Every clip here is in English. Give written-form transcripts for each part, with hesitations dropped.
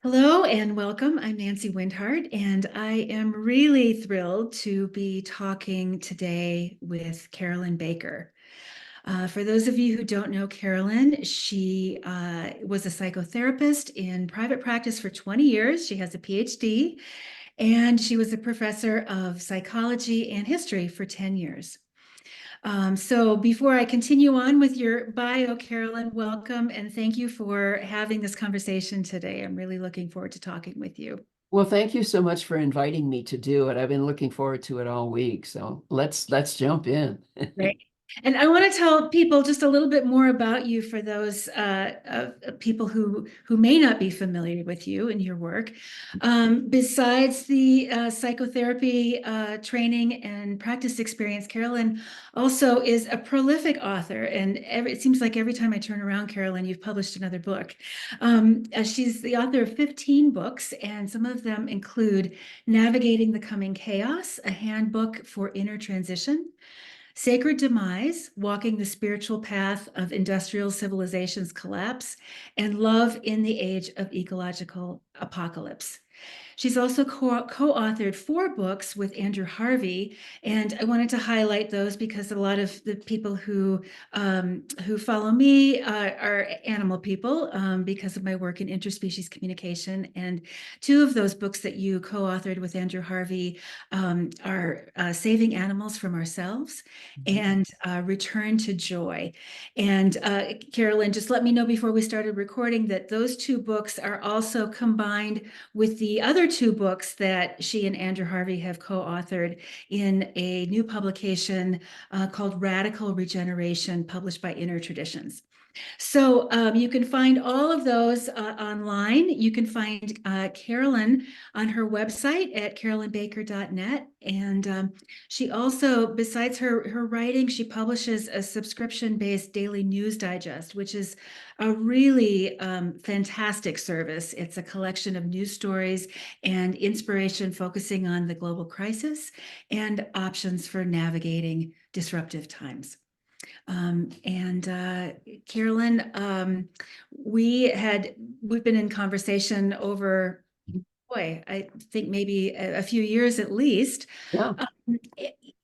Hello and welcome. I'm Nancy Windhart, and I am really thrilled to be talking today with Carolyn Baker. For those of you who don't know Carolyn, she was a psychotherapist in private practice for 20 years. She has a PhD, and she was a professor of psychology and history for 10 years. So before I continue on with your bio, Carolyn, welcome and thank you for having this conversation today. I'm really looking forward to talking with you. Well, thank you so much for inviting me to do it. I've been looking forward to it all week. So let's jump in. Great. And I want to tell people just a little bit more about you for those people who may not be familiar with you and your work. Besides the psychotherapy training and practice experience, Carolyn also is a prolific author. And it seems like every time I turn around, Carolyn, you've published another book. She's the author of 15 books, and some of them include Navigating the Coming Chaos, a handbook for inner transition. Sacred Demise, Walking the Spiritual Path of Industrial Civilization's Collapse, and Love in the Age of Ecological Apocalypse. She's also co-authored 4 books with Andrew Harvey, and I wanted to highlight those because a lot of the people who follow me are animal people because of my work in interspecies communication. And 2 of those books that you co-authored with Andrew Harvey are Saving Animals from Ourselves and Return to Joy. And Carolyn, just let me know before we started recording that those 2 books are also combined with the other 2 books that she and Andrew Harvey have co-authored in a new publication called Radical Regeneration, published by Inner Traditions. So you can find all of those online. You can find Carolyn on her website at carolynbaker.net. And she also, besides her writing, she publishes a subscription-based daily news digest, which is a really fantastic service. It's a collection of news stories and inspiration focusing on the global crisis and options for navigating disruptive times. And Carolyn, we've been in conversation over, boy, I think maybe a few years at least. Yeah. Um,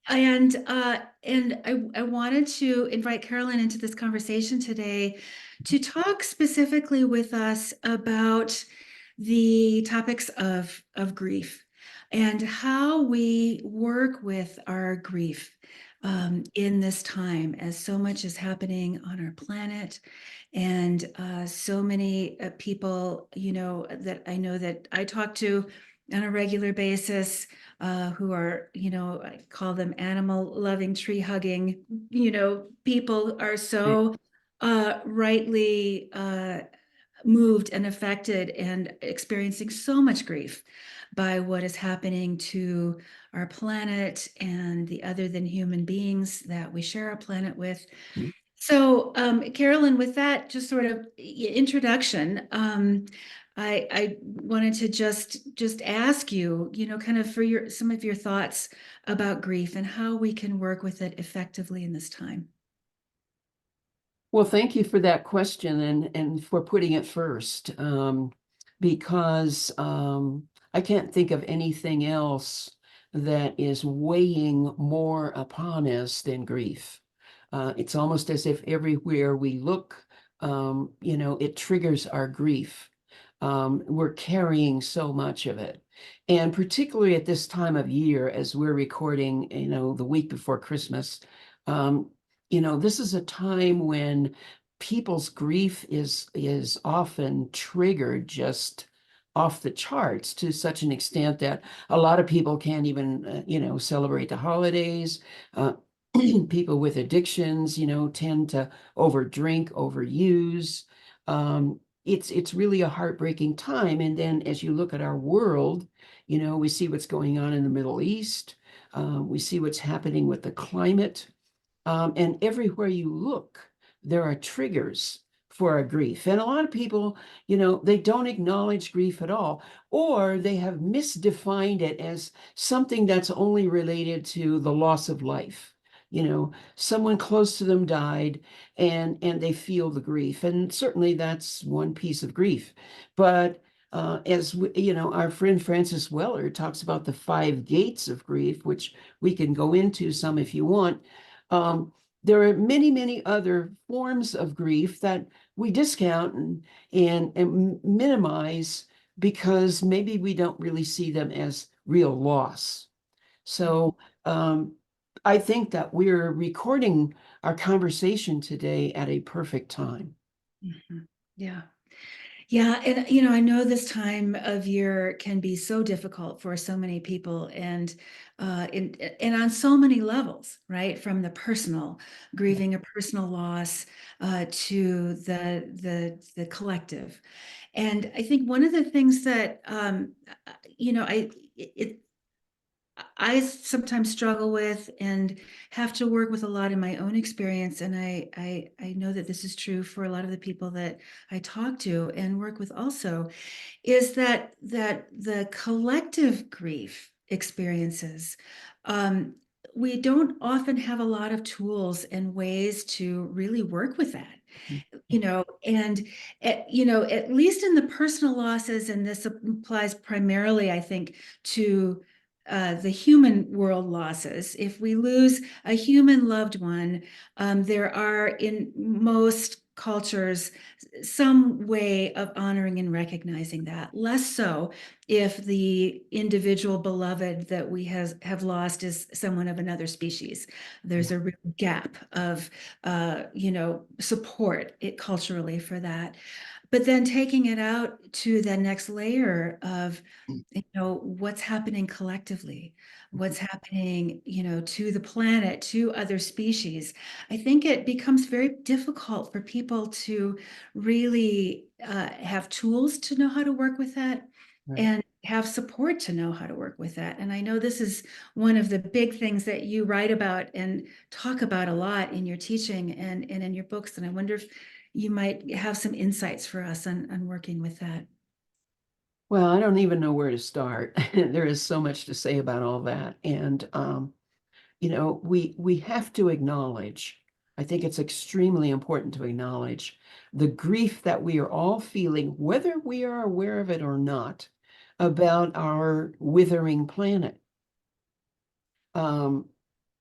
and I wanted to invite Carolyn into this conversation today to talk specifically with us about the topics of grief and how we work with our grief in this time, as so much is happening on our planet, and so many people, that I know that I talk to on a regular basis, who are, I call them animal loving, tree hugging, people are so rightly moved and affected and experiencing so much grief by what is happening to our planet and the other than human beings that we share our planet with. So, Carolyn, with that just sort of introduction, I wanted to just ask you, kind of for some of your thoughts about grief and how we can work with it effectively in this time. Well, thank you for that question and for putting it first, because I can't think of anything else that is weighing more upon us than grief. It's almost as if everywhere we look, it triggers our grief. We're carrying so much of it. And particularly at this time of year, as we're recording, the week before Christmas, this is a time when people's grief is often triggered just off the charts to such an extent that a lot of people can't even, celebrate the holidays. People with addictions, tend to overdrink, overuse. It's really a heartbreaking time. And then as you look at our world, we see what's going on in the Middle East. We see what's happening with the climate. And everywhere you look, there are triggers for a grief. And a lot of people, they don't acknowledge grief at all, or they have misdefined it as something that's only related to the loss of life. Someone close to them died and they feel the grief. And certainly that's one piece of grief. But as our friend Francis Weller talks about the 5 gates of grief, which we can go into some if you want. There are many, many other forms of grief that we discount and minimize because maybe we don't really see them as real loss. So I think that we're recording our conversation today at a perfect time. Mhm. Yeah. Yeah, and I know this time of year can be so difficult for so many people, and on so many levels, right? From the personal, grieving a personal loss, to the collective. And I think one of the things that I sometimes struggle with and have to work with a lot in my own experience. And I know that this is true for a lot of the people that I talk to and work with also, is that the collective grief experiences, um, we don't often have a lot of tools and ways to really work with that. And at least in the personal losses, and this applies primarily, I think, to the human world losses. If we lose a human loved one, there are in most cultures some way of honoring and recognizing that. Less so if the individual beloved that we have lost is someone of another species. There's a real gap of support culturally for that. But then taking it out to the next layer of, what's happening collectively, what's happening, to the planet, to other species. I think it becomes very difficult for people to really have tools to know how to work with that Right. and have support to know how to work with that. And I know this is one of the big things that you write about and talk about a lot in your teaching and in your books. And I wonder if you might have some insights for us on working with that. Well, I don't even know where to start. There is so much to say about all that. And we have to acknowledge, I think it's extremely important to acknowledge the grief that we are all feeling, whether we are aware of it or not, about our withering planet. Um,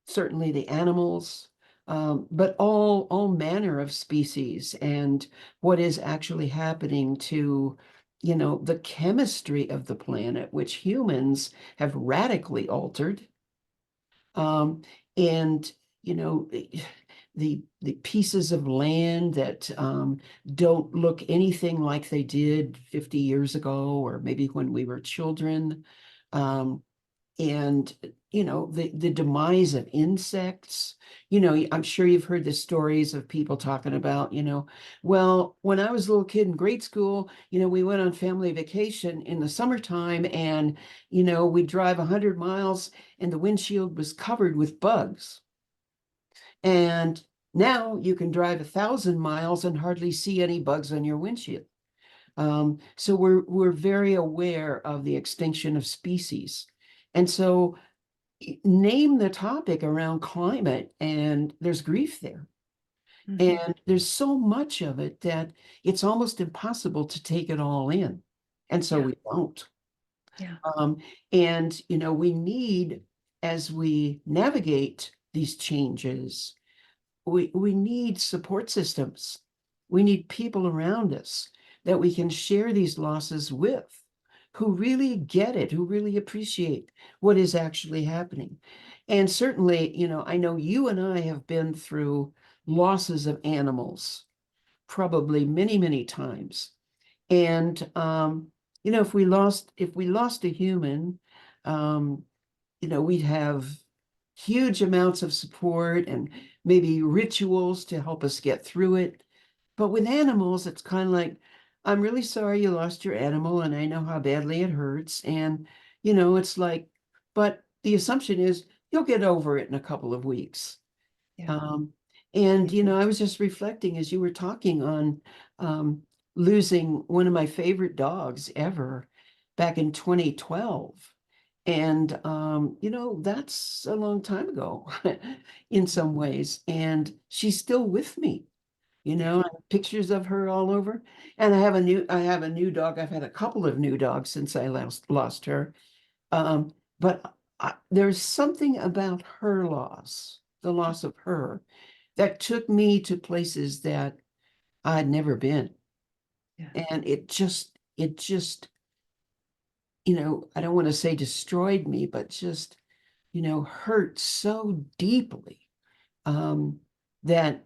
Certainly the animals, but all manner of species and what is actually happening to, the chemistry of the planet, which humans have radically altered. Um, and, you know, the pieces of land that don't look anything like they did 50 years ago, or maybe when we were children. Um, and the demise of insects. I'm sure you've heard the stories of people talking about, well, when I was a little kid in grade school, we went on family vacation in the summertime, and we'd drive 100 miles and the windshield was covered with bugs. And now you can drive 1,000 miles and hardly see any bugs on your windshield. So we're very aware of the extinction of species. And so name the topic around climate and there's grief there. Mhm. And there's so much of it that it's almost impossible to take it all in. And so Yeah, we don't. yeah. Um, and, we need, as we navigate these changes, we need support systems. We need people around us that we can share these losses with, who really get it, who really appreciate what is actually happening. And certainly, I know you and I have been through losses of animals, probably many, many times. And if we lost a human, um, we'd have huge amounts of support and maybe rituals to help us get through it. But with animals, it's kind of like, I'm really sorry you lost your animal, and I know how badly it hurts. And, it's like, but the assumption is you'll get over it in a couple of weeks. Yeah. Um, and, I was just reflecting as you were talking on um, losing one of my favorite dogs ever back in 2012. And, that's a long time ago in some ways. And she's still with me. you Yeah. know, I have pictures of her all over. And I have a new dog. I've had a couple of new dogs since I lost her. But there's something about her loss, the loss of her, that took me to places that I'd never been. Yeah. And it just, I don't want to say destroyed me, but just, hurt so deeply, um, that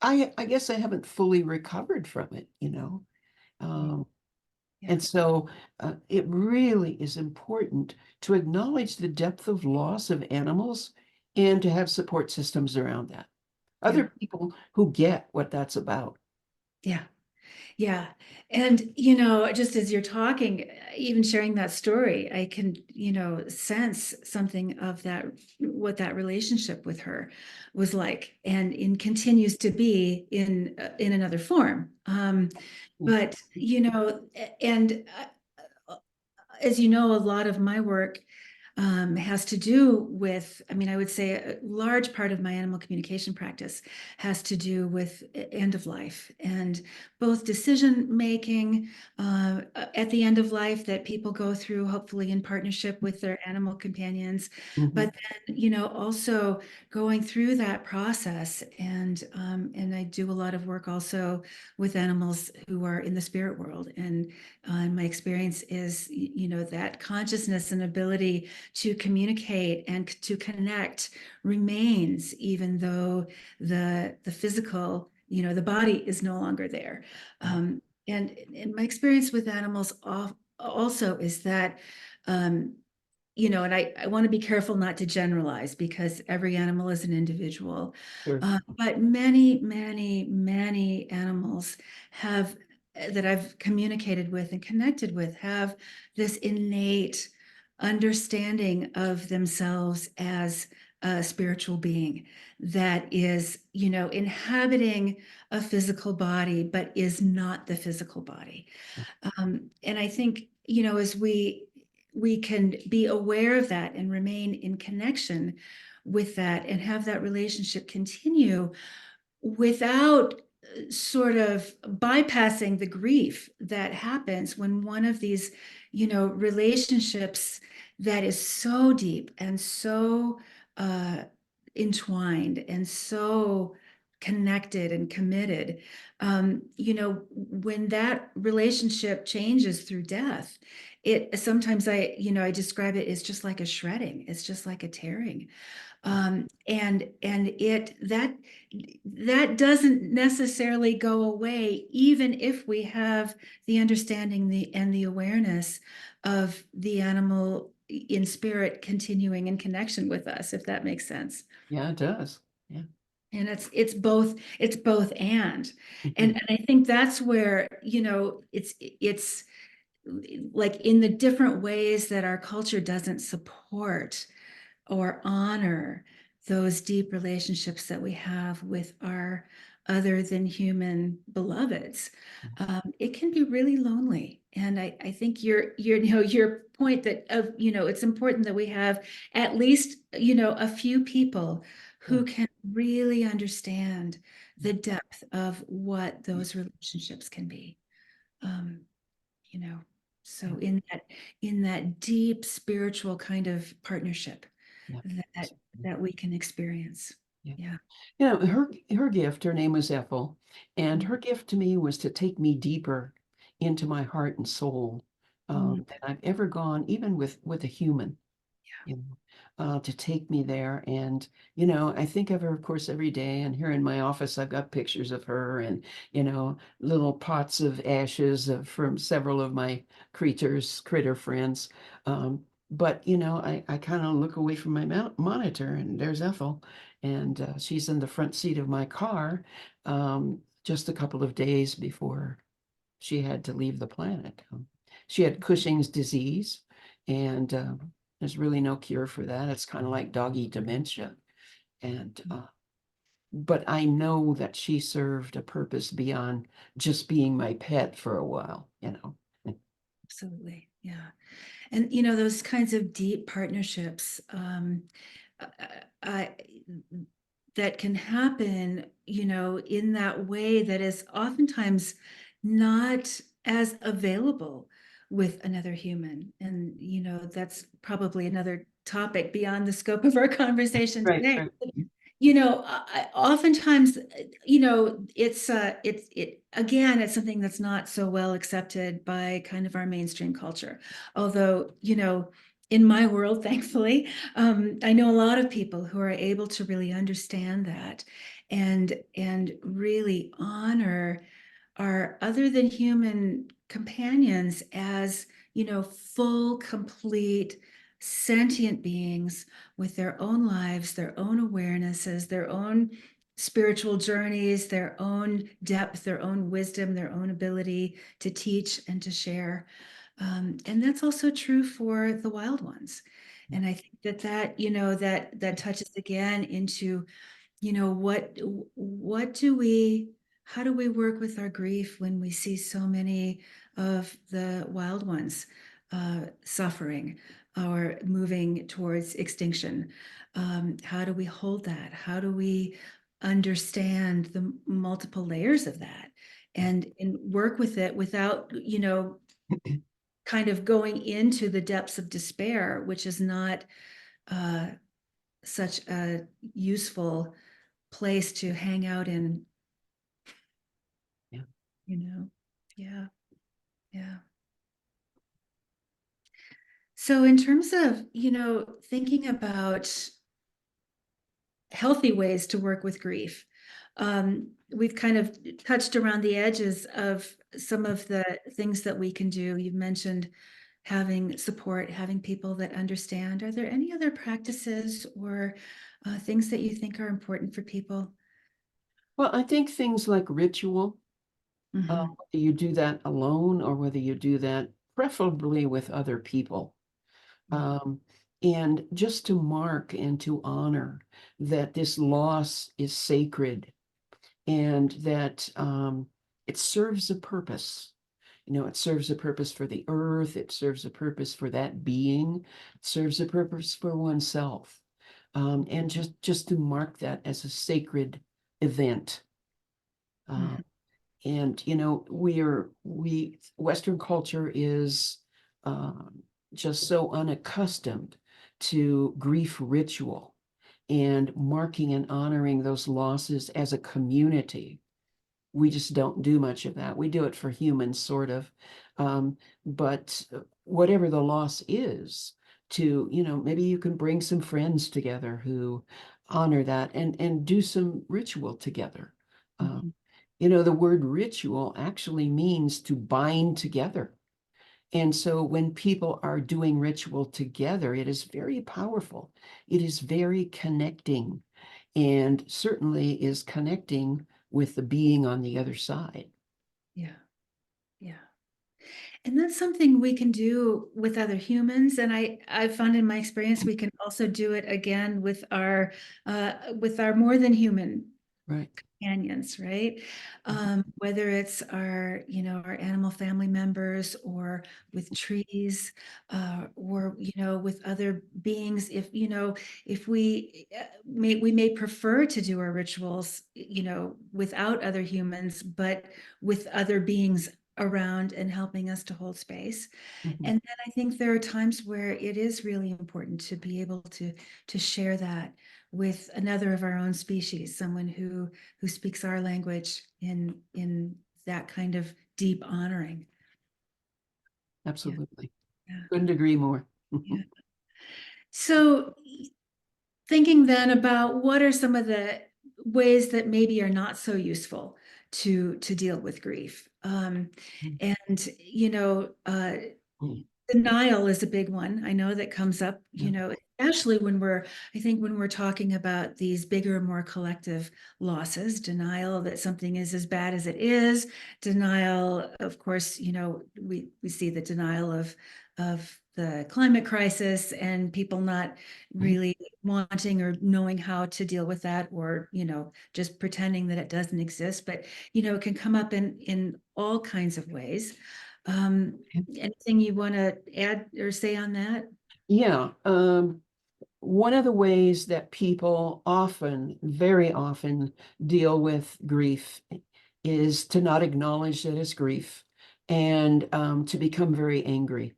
I guess I haven't fully recovered from it. Mm. Um, Yeah. and so it really is important to acknowledge the depth of loss of animals and to have support systems around that. Yeah. Other people who get what that's about. Yeah. Yeah. And, just as you're talking, even sharing that story, I can, sense something of that, what that relationship with her was like, and continues to be in another form. But, and as you know, a lot of my work has to do with, I mean, I would say a large part of my animal communication practice has to do with end of life and both decision making at the end of life that people go through, hopefully in partnership with their animal companions, Mhm. but then, also going through that process. And I do a lot of work also with animals who are in the spirit world. And my experience is, that consciousness and ability to communicate and to connect remains, even though the physical, the body is no longer there. And my experience with animals also is that, um, and I want to be careful not to generalize because every animal is an individual. Sure. But many, many, many animals have that I've communicated with and connected with have this innate understanding of themselves as a spiritual being that is, inhabiting a physical body, but is not the physical body. And I think, as we can be aware of that and remain in connection with that and have that relationship continue without sort of bypassing the grief that happens when one of these, relationships that is so deep and so uh, entwined and so connected and committed, when that relationship changes through death, it sometimes I describe it as just like a shredding. It's just like a tearing. And that doesn't necessarily go away, even if we have the understanding and the awareness of the animal in spirit continuing in connection with us, if that makes sense. Yeah, it does. Yeah. And it's both and Mhm. I think that's where, it's like in the different ways that our culture doesn't support or honor those deep relationships that we have with our other than human beloveds, it can be really lonely. And I think your point that it's important that we have at least a few people Yeah. who can really understand the depth of what those relationships can be. Um, you know, Yeah. so in that deep spiritual kind of partnership Yeah. that we can experience. Yeah. Yeah. Her gift, her name was Ethel, and Mm, her gift to me was to take me deeper into my heart and soul, mm, than I've ever gone, even with a human. yeah. you to take me there. And, I think of her, of course, every day. And here in my office, I've got pictures of her and, little pots of ashes from several of my critter friends. But, I kind of look away from my monitor and there's Ethel. And she's in the front seat of my car, just a couple of days before she had to leave the planet. She had Cushing's disease, and there's really no cure for that. It's kind of like doggy dementia. And but I know that she served a purpose beyond just being my pet for a while. Absolutely. Yeah. And those kinds of deep partnerships, I, that can happen, in that way that is oftentimes not as available with another human. And, that's probably another topic beyond the scope of our conversation Right, today. right. Oftentimes, it's again, it's something that's not so well accepted by kind of our mainstream culture. Although, in my world, thankfully, I know a lot of people who are able to really understand that and really honor our other than human companions as, full, complete, sentient beings with their own lives, their own awarenesses, their own spiritual journeys, their own depth, their own wisdom, their own ability to teach and to share. And that's also true for the wild ones. And I think that touches again into, what do we, how do we work with our grief when we see so many of the wild ones suffering or moving towards extinction? How do we hold that? How do we understand the multiple layers of that and work with it without, kind of going into the depths of despair, which is not uh, such a useful place to hang out in, Yeah. Yeah, yeah. So in terms of, thinking about healthy ways to work with grief, we've kind of touched around the edges of some of the things that we can do. You've mentioned having support, having people that understand. Are there any other practices or things that you think are important for people? Well, I think things like ritual, Mhm. whether you do that alone or whether you do that preferably with other people. Um, and just to mark and to honor that this loss is sacred and that it serves a purpose. It serves a purpose for the earth, it serves a purpose for that being, it serves a purpose for oneself. And just to mark that as a sacred event. Uh, Mhm. and Western culture is just so unaccustomed to grief ritual and marking and honoring those losses as a community. We just don't do much of that. We do it for humans, sort of. But whatever the loss is, maybe you can bring some friends together who honor that and do some ritual together. Uh, Mhm. the word ritual actually means to bind together. And so when people are doing ritual together, it is very powerful. It is very connecting and certainly is connecting with the being on the other side. Yeah, yeah. And that's something we can do with other humans. And I've found in my experience, we can also do it again with our more than human Right. companions, right? Whether it's our animal family members or with trees, or, with other beings. If we may prefer to do our rituals, without other humans, but with other beings around and helping us to hold space. Mhm. And then I think there are times where it is really important to be able to share that with another of our own species, someone who speaks our language in that kind of deep honoring. Yeah, Absolutely. yeah, Couldn't agree more. yeah. So thinking then about what are some of the ways that maybe are not so useful to deal with grief. And Mm. denial is a big one. I know that comes up, Yeah. especially I think when we're talking about these bigger, more collective losses, denial that something is as bad as it is, denial, of course, we see the denial of the climate crisis and people not Right. really wanting or knowing how to deal with that, or, just pretending that it doesn't exist. But, it can come up in all kinds of ways. Anything you want to add or say on that? Yeah. one of the ways that people often, very often, deal with grief is to not acknowledge that it's grief and to become very angry.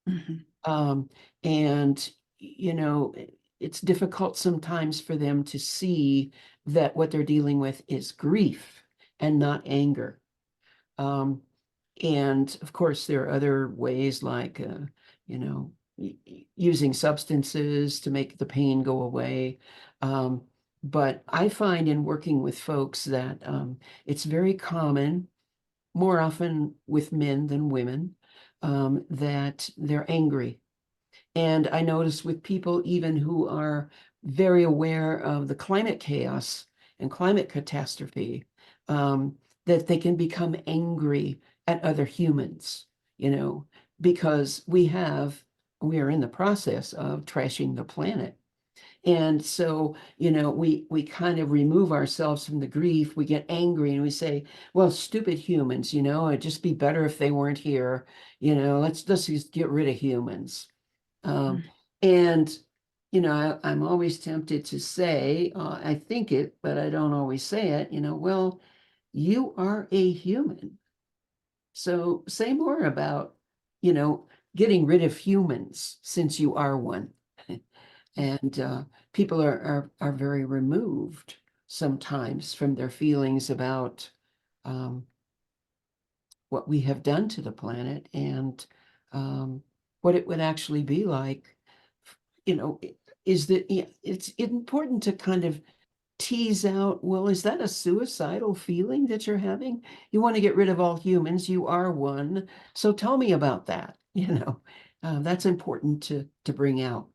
Mhm. Um, and, it's difficult sometimes for them to see that what they're dealing with is grief and not anger. Um, and of course, there are other ways like, using substances to make the pain go away. Um, but I find in working with folks that it's very common, more often with men than women, that they're angry. And I notice with people even who are very aware of the climate chaos and climate catastrophe, um, that they can become angry at other humans, you know, because we are in the process of trashing the planet. And so, we kind of remove ourselves from the grief. We get angry and we say, well, stupid humans, it'd just be better if they weren't here. Let's just get rid of humans. Um, Mhm. and, I'm always tempted to say, I think it, but I don't always say it, well, you are a human. So say more about, you know, getting rid of humans since you are one. And people are very removed sometimes from their feelings about um, what we have done to the planet and what it would actually be like. You know, is that yeah, it's important to kind of tease out, well, is that a suicidal feeling that you're having? You want to get rid of all humans, you are one. So tell me about that. That's important to bring out.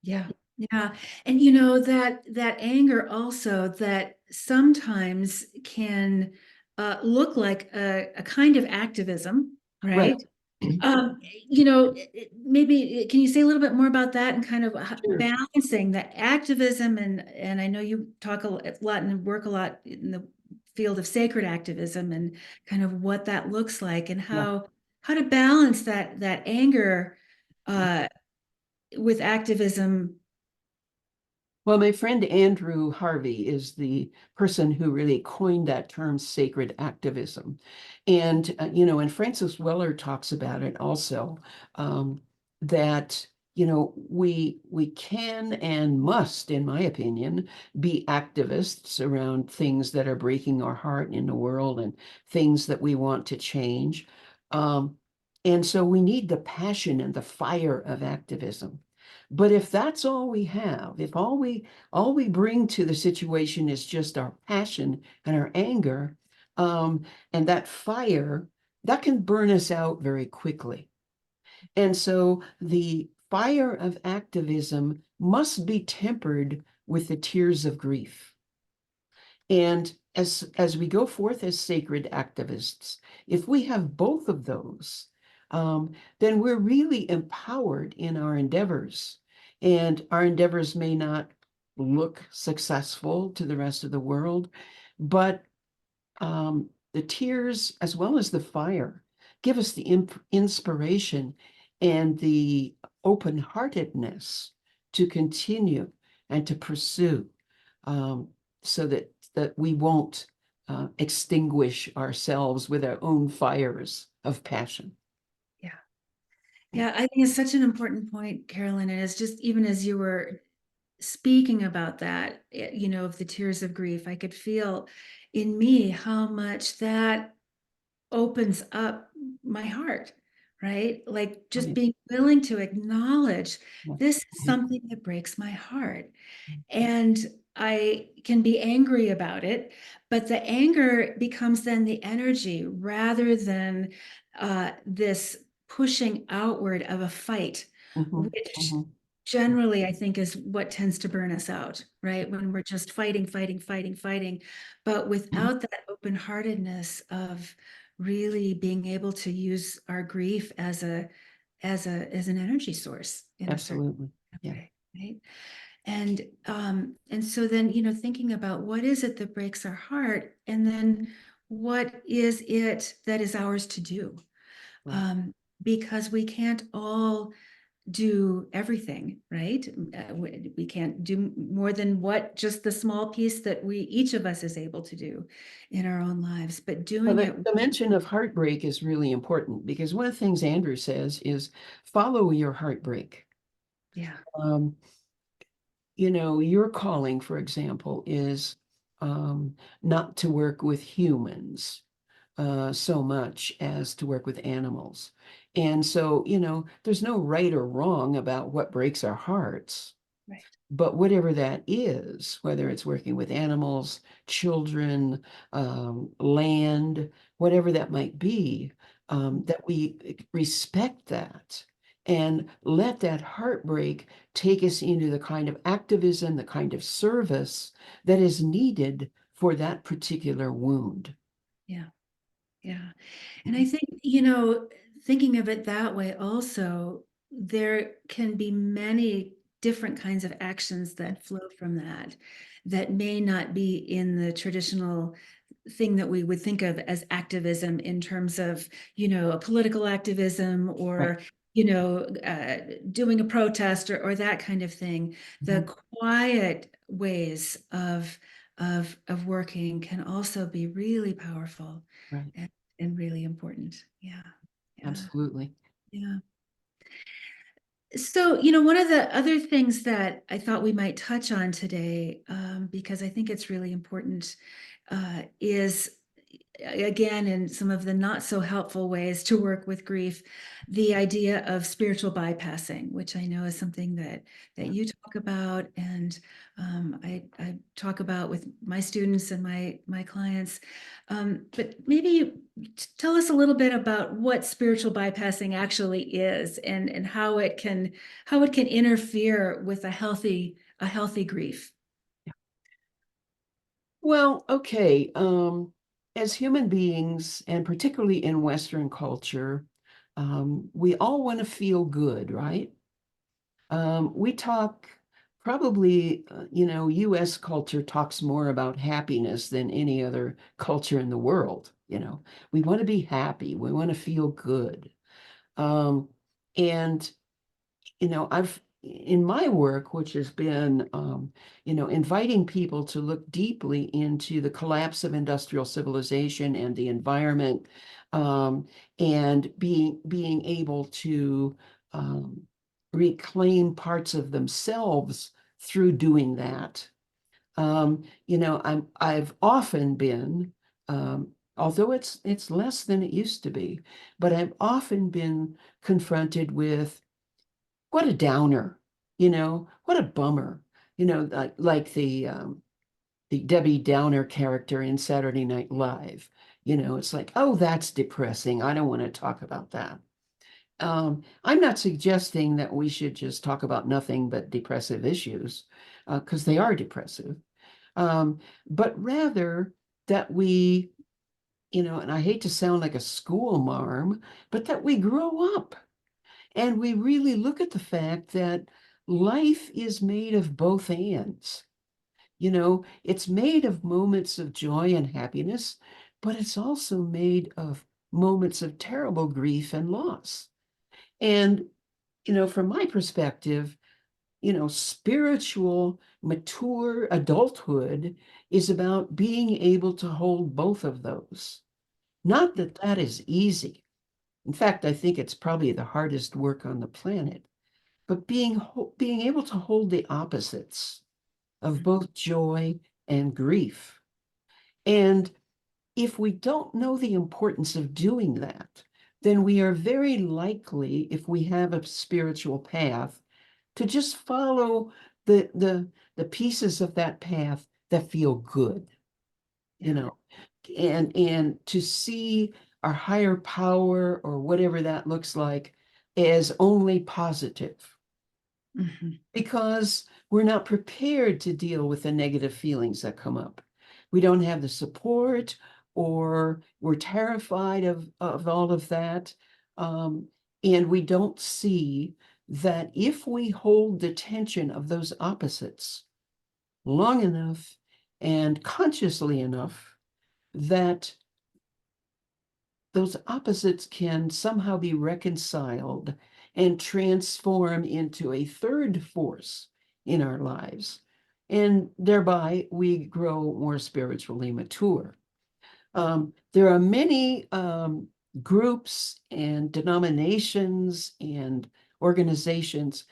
Yeah. Yeah. And that anger also that sometimes can look like a kind of activism, Right. right? Maybe can you say a little bit more about that and kind of Sure. balancing the activism and I know you talk a lot and work a lot in the field of sacred activism and kind of what that looks like and Yeah. how to balance that anger uh, with activism. Well, my friend Andrew Harvey is the person who really coined that term sacred activism. And Francis Weller talks about it also, that, we can and must, in my opinion, be activists around things that are breaking our heart in the world and things that we want to change. Um, and so we need the passion and the fire of activism. But if that's all we have, if all we bring to the situation is just our passion and our anger, and that fire, that can burn us out very quickly. And so the fire of activism must be tempered with the tears of grief. And as we go forth as sacred activists, if we have both of those, then we're really empowered in our endeavors. And our endeavors may not look successful to the rest of the world, but the tears as well as the fire give us the inspiration and the open-heartedness to continue and to pursue, um, so that we won't extinguish ourselves with our own fires of passion. Yeah. Yeah. Yeah, I think it's such an important point, Carolyn. And it's just even as you were speaking about that, of the tears of grief, I could feel in me how much that opens up my heart, right? Like just Right. being willing to acknowledge Yeah. this is something that breaks my heart. And I can be angry about it, but the anger becomes then the energy rather than this pushing outward of a fight, Mhm, which mhm, generally I think is what tends to burn us out, right? When we're just fighting, fighting, fighting, fighting, but mhm. without that open-heartedness of really being able to use our grief as an energy source in a certain Absolutely. Yeah. way, right? And so then, thinking about what is it that breaks our heart, and then what is it that is ours to do? Right. Um, because we can't all do everything, right? We can't do more than what just the small piece that we each of us is able to do in our own lives, but Well, doing it. the mention of heartbreak is really important because one of the things Andrew says is follow your heartbreak. Yeah. Um, your calling, for example, is not to work with humans so much as to work with animals. And so, there's no right or wrong about what breaks our hearts. Right. But whatever that is, whether it's working with animals, children, land, whatever that might be, that we respect that and let that heartbreak take us into the kind of activism, the kind of service that is needed for that particular wound. Yeah. Yeah. And I think, thinking of it that way also, there can be many different kinds of actions that flow from that, that may not be in the traditional thing that we would think of as activism in terms of, a political activism Right. or, doing a protest or that kind of thing. The Mhm. quiet ways of working can also be really powerful Right. and really important. Yeah. Yeah. Absolutely. Yeah. So, one of the other things that I thought we might touch on today, because I think it's really important, is again, in some of the not so helpful ways to work with grief, the idea of spiritual bypassing, which I know is something that you talk about, and I talk about with my students and my clients. But maybe tell us a little bit about what spiritual bypassing actually is, and how it can interfere with a healthy grief. Well, okay. As human beings, and particularly in Western culture, we all want to feel good, right? We talk probably, US culture talks more about happiness than any other culture in the world. We want to be happy, we want to feel good. Um, and I've in my work, which has been, inviting people to look deeply into the collapse of industrial civilization and the environment, um, and being able to um, reclaim parts of themselves through doing that. I've often been, although it's less than it used to be, but I've often been confronted with what a downer, what a bummer, like the Debbie Downer character in Saturday Night Live. It's like, oh, that's depressing. I don't want to talk about that. I'm not suggesting that we should just talk about nothing but depressive issues, because they are depressive, um, but rather that we, and I hate to sound like a school marm, but that we grow up and we really look at the fact that life is made of both ands. It's made of moments of joy and happiness, but it's also made of moments of terrible grief and loss. And, from my perspective, spiritual, mature adulthood is about being able to hold both of those. Not that that is easy. In fact, I think it's probably the hardest work on the planet, but being able to hold the opposites of both joy and grief. And if we don't know the importance of doing that, then we are very likely, if we have a spiritual path, to just follow the pieces of that path that feel good, you Yeah. know, and to see our higher power or whatever that looks like as only positive, Mhm. because we're not prepared to deal with the negative feelings that come up. We don't have the support, or we're terrified of all of that. Um, and we don't see that if we hold the tension of those opposites long enough and consciously enough, that those opposites can somehow be reconciled and transform into a third force in our lives. And thereby we grow more spiritually mature. There are many groups and denominations and organizations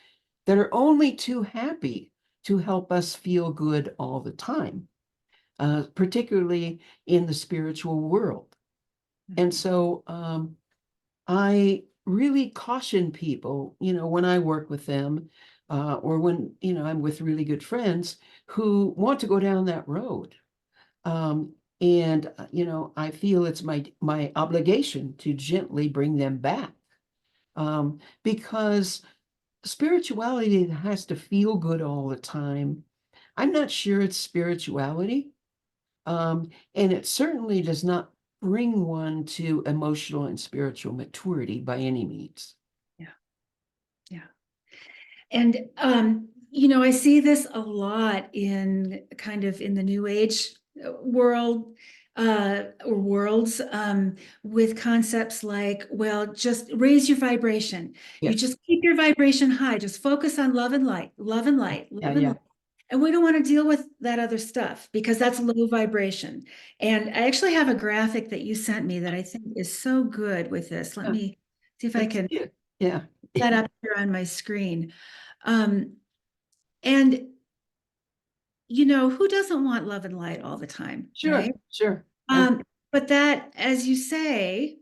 that are only too happy to help us feel good all the time, particularly in the spiritual world. And so I really caution people, when I work with them, or when, I'm with really good friends who want to go down that road. And I feel it's my obligation to gently bring them back. Because spirituality has to feel good all the time. I'm not sure it's spirituality. And it certainly does not bring one to emotional and spiritual maturity by any means. Yeah. Yeah. And, I see this a lot in kind of in the new age world, or worlds, with concepts like, well, just raise your vibration. You Yes. just keep your vibration high. Just focus on love and light, love and light, Yeah, love and yeah. light. And we don't want to deal with that other stuff because that's low vibration. And I actually have a graphic that you sent me that I think is so good with this. Let Yeah, me see if I that's can it. Yeah. that up here on my screen. Um, and who doesn't want love and light all the time, Sure, right? sure. But that, as you say,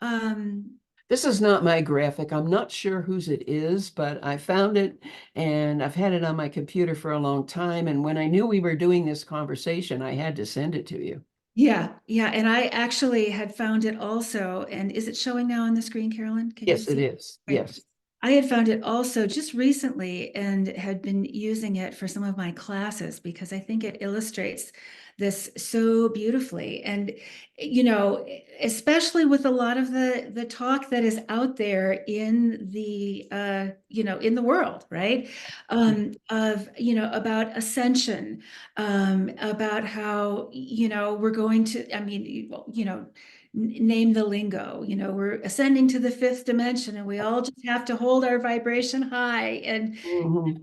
um, This is not my graphic. I'm not sure whose it is, but I found it and I've had it on my computer for a long time. And when I knew we were doing this conversation, I had to send it to you. yeah, yeah. And I actually had found it also. And is it showing now on the screen, Carolyn? Can you Yes, it see? is. Right. Yes. I had found it also just recently and had been using it for some of my classes because I think it illustrates this so beautifully. And, especially with a lot of the talk that is out there in in the world, right? About ascension, about how, we're going to, I mean, name the lingo, we're ascending to the fifth dimension and we all just have to hold our vibration high. And Mhm.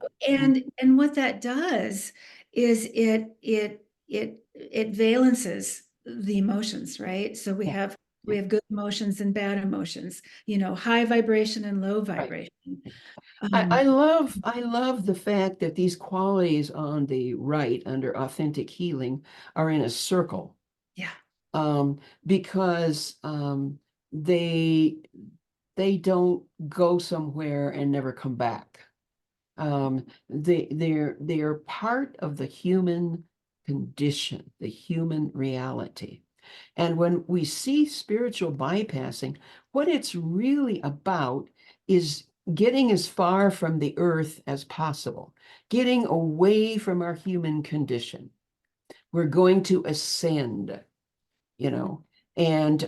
and what that does is it valences the emotions, right? So we Yeah, have yeah, good emotions and bad emotions, high vibration and low right. vibration. I, um I love I love the fact that these qualities on the right under authentic healing are in a circle. yeah, Because they they don't go somewhere and never come back. They're part of the human condition, the human reality. And when we see spiritual bypassing, what it's really about is getting as far from the earth as possible, getting away from our human condition. We're going to ascend, you know, and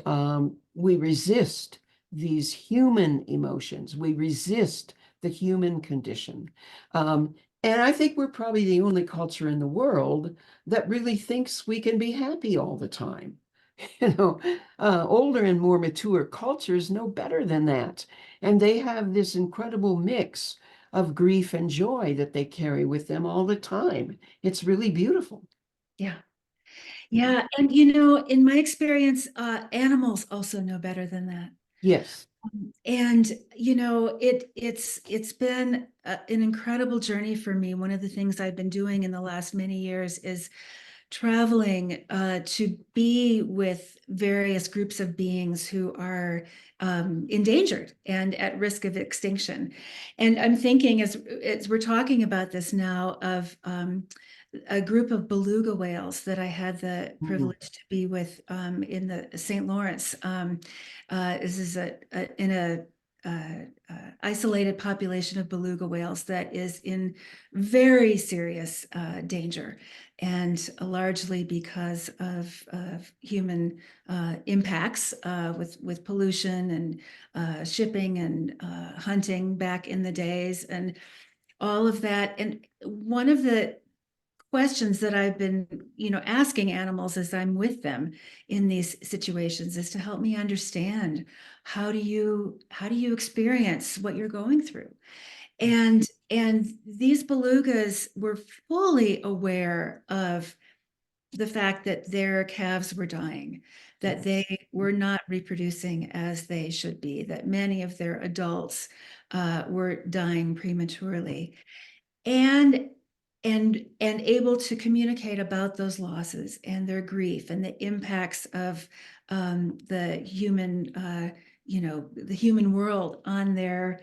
we resist these human emotions. We resist the human condition. And I think we're probably the only culture in the world that really thinks we can be happy all the time. Older and more mature cultures know better than that. And they have this incredible mix of grief and joy that they carry with them all the time. It's really beautiful. yeah, yeah. And in my experience, animals also know better than that. Yes. And it's been an incredible journey for me. One of the things I've been doing in the last many years is traveling to be with various groups of beings who are endangered and at risk of extinction. And I'm thinking, as we're talking about this now, of a group of beluga whales that I had the Mhm. privilege to be with in the St. Lawrence. This is in a isolated population of beluga whales that is in very serious danger, and largely because of human impacts with pollution and shipping and hunting back in the days and all of that. And one of the questions that I've been, asking animals as I'm with them in these situations is to help me understand how do you experience what you're going through. And these belugas were fully aware of the fact that their calves were dying, that they were not reproducing as they should be, that many of their adults were dying prematurely, and and able to communicate about those losses and their grief and the impacts of the human world on their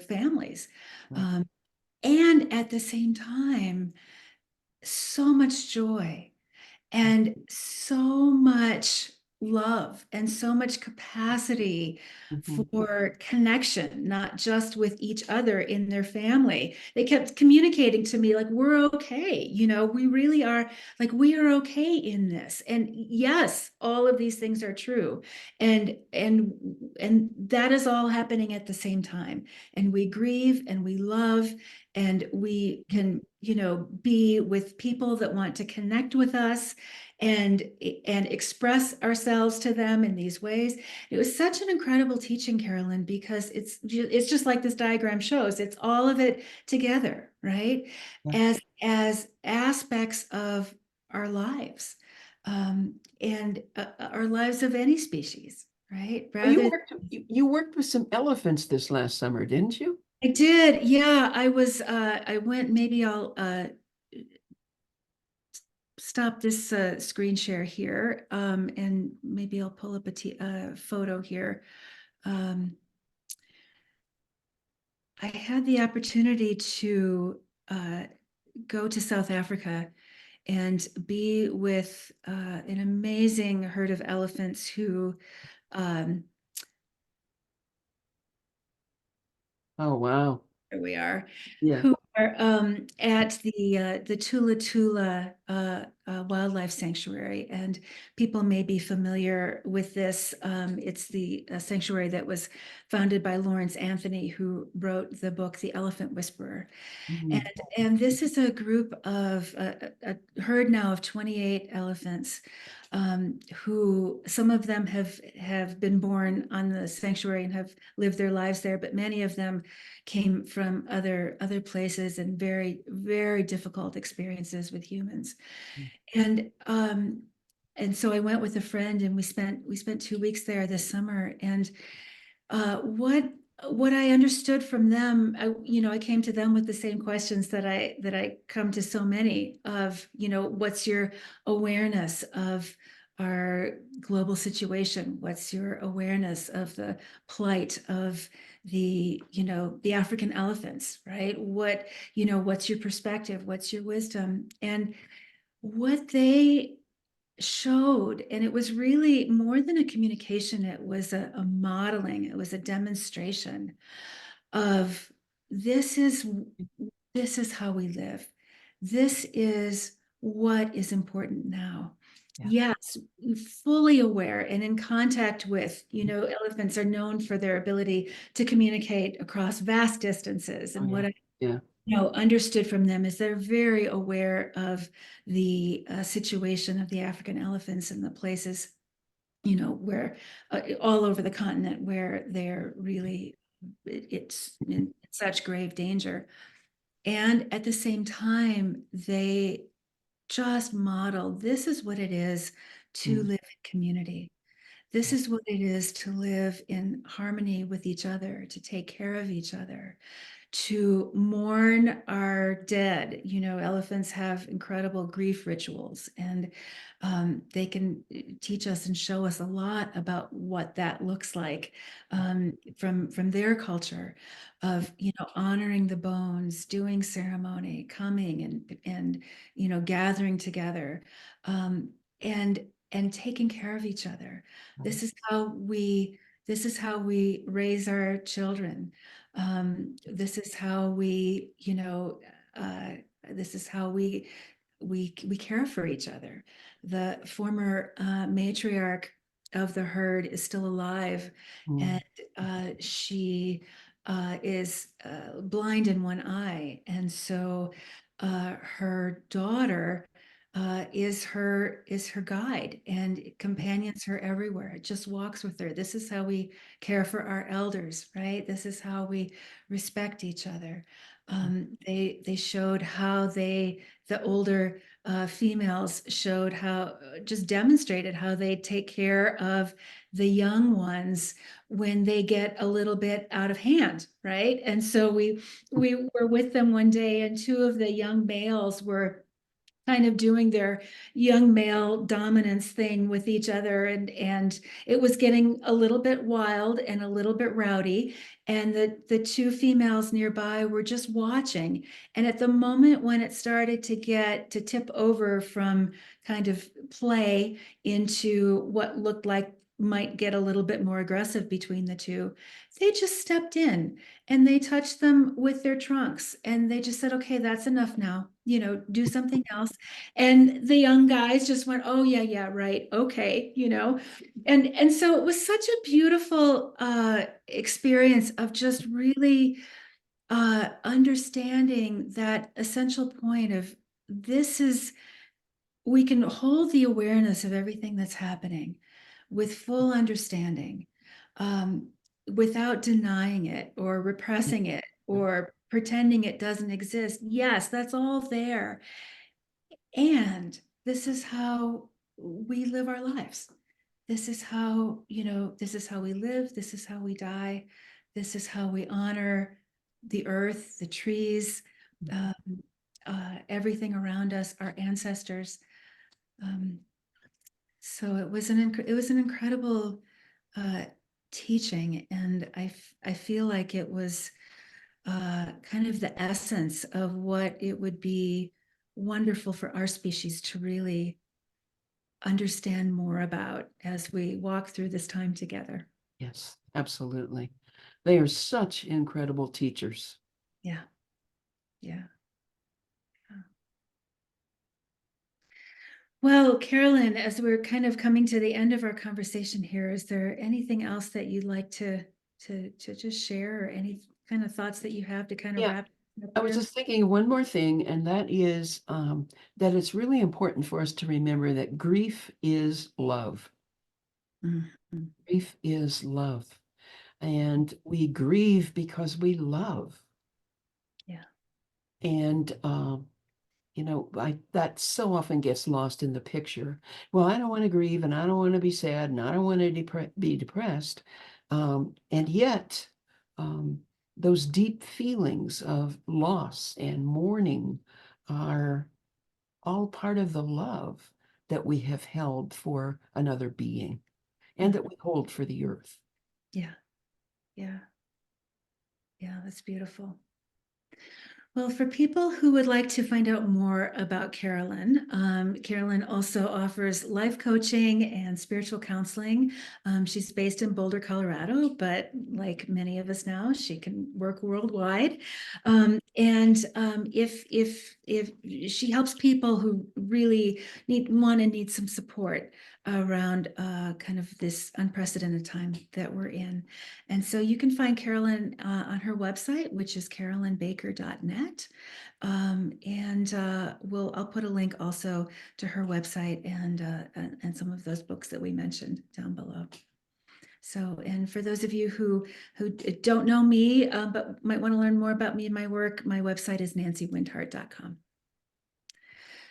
families, um, and at the same time so much joy and so much love and so much capacity Mhm. for connection, not just with each other in their family. They kept communicating to me like, we're okay. We really are, like, we are okay in this. And yes, all of these things are true. And that is all happening at the same time. And we grieve and we love and we can, be with people that want to connect with us and express ourselves to them in these ways. It was such an incredible teaching, Carolyn, because it's just like this diagram shows. It's all of it together, right? Yeah. As aspects of our lives, and our lives of any species, right? Well, Rather, you worked with some elephants this last summer, didn't you? I did, yeah. I went. Maybe I'll stop this screen share here, and maybe I'll pull up a photo here. Um, I had the opportunity to uh, go to South Africa and be with an amazing herd of elephants who, um, Oh, wow. here we are, Yeah. who are at the Tula Tula Wildlife Sanctuary. And people may be familiar with this. It's the sanctuary that was founded by Lawrence Anthony, who wrote the book The Elephant Whisperer. And, Mhm. and this is a group of a herd now of 28 elephants, who some of them have been born on the sanctuary and have lived their lives there, but many of them came from other places and very, very difficult experiences with humans. And so I went with a friend and we spent 2 weeks there this summer. And what I understood from them, I came to them with the same questions that I come to so many of, what's your awareness of our global situation? What's your awareness of the plight of the African elephants, right? What's your perspective? What's your wisdom? And what they showed, and it was really more than a communication, it was a modeling, it was a demonstration of this is this is how we live, this is what is important now. Yeah. Yes, fully aware and in contact with, elephants are known for their ability to communicate across vast distances. Oh, And yeah. what I Yeah. understood from them is they're very aware of the situation of the African elephants and the places, where all over the continent where they're really, it's in such grave danger. And at the same time, they just model this is what it is to Mm. live in community. This Yeah. is what it is to live in harmony with each other, to take care of each other, to mourn our dead. Elephants have incredible grief rituals, and they can teach us and show us a lot about what that looks like, from their culture of honoring the bones, doing ceremony, coming and gathering together, um, and taking care of each other. Right. This is how we raise our children. This is how uh, we care for each other. The former matriarch of the herd is still alive, Mm. and she is blind in one eye, and so her daughter is her guide and companions her everywhere. It just walks with her. This is how we care for our elders, right? This is how we respect each other. They showed how the older females showed how, just demonstrated how they take care of the young ones when they get a little bit out of hand, right? And so we were with them one day, and two of the young males were kind of doing their young male dominance thing with each other, and it was getting a little bit wild and a little bit rowdy, and the two females nearby were just watching. And at the moment when it started to tip over from kind of play into what looked like might get a little bit more aggressive between the two, they just stepped in and they touched them with their trunks, and they just said, okay, that's enough now, do something else. And the young guys just went, oh yeah, yeah, right, okay, and so it was such a beautiful experience of just really understanding that essential point of, this is, we can hold the awareness of everything that's happening with full understanding, um, without denying it or repressing it or pretending it doesn't exist. Yes, that's all there. And this is how we live our lives. This is how, this is how we live. This is how we die. This is how we honor the earth, the trees, um, everything around us, our ancestors. Um, so it was an incredible teaching, and I feel like it was kind of the essence of what it would be wonderful for our species to really understand more about as we walk through this time together. Yes, absolutely. They are such incredible teachers. Yeah, yeah. Well, Carolyn, as we're kind of coming to the end of our conversation here, is there anything else that you'd like to just share, or any kind of thoughts that you have to kind of Yeah, wrap up I was here? just thinking one more thing, and that is that it's really important for us to remember that grief is love. Mhm. Grief is love. And we grieve because we love. Yeah. And that so often gets lost in the picture. Well, I don't want to grieve, and I don't want to be sad, and I don't want to be depressed. And yet, um, those deep feelings of loss and mourning are all part of the love that we have held for another being and that we hold for the earth. Yeah. Yeah. Yeah. That's beautiful. Well, for people who would like to find out more about Carolyn, Carolyn also offers life coaching and spiritual counseling. She's based in Boulder, Colorado, but like many of us now, she can work worldwide. And if she helps people who really need some support around kind of this unprecedented time that we're in. And so you can find Carolyn on her website, which is carolynbaker.net. And I'll put a link also to her website and some of those books that we mentioned down below. So, and for those of you who don't know me, but might want to learn more about me and my work, my website is nancywindhart.com.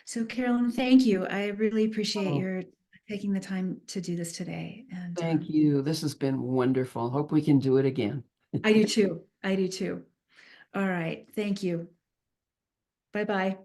So, Carolyn, thank you. I really appreciate Oh, your taking the time to do this today. And thank you. This has been wonderful. Hope we can do it again. I do too. I do too. All right. Thank you. Bye-bye.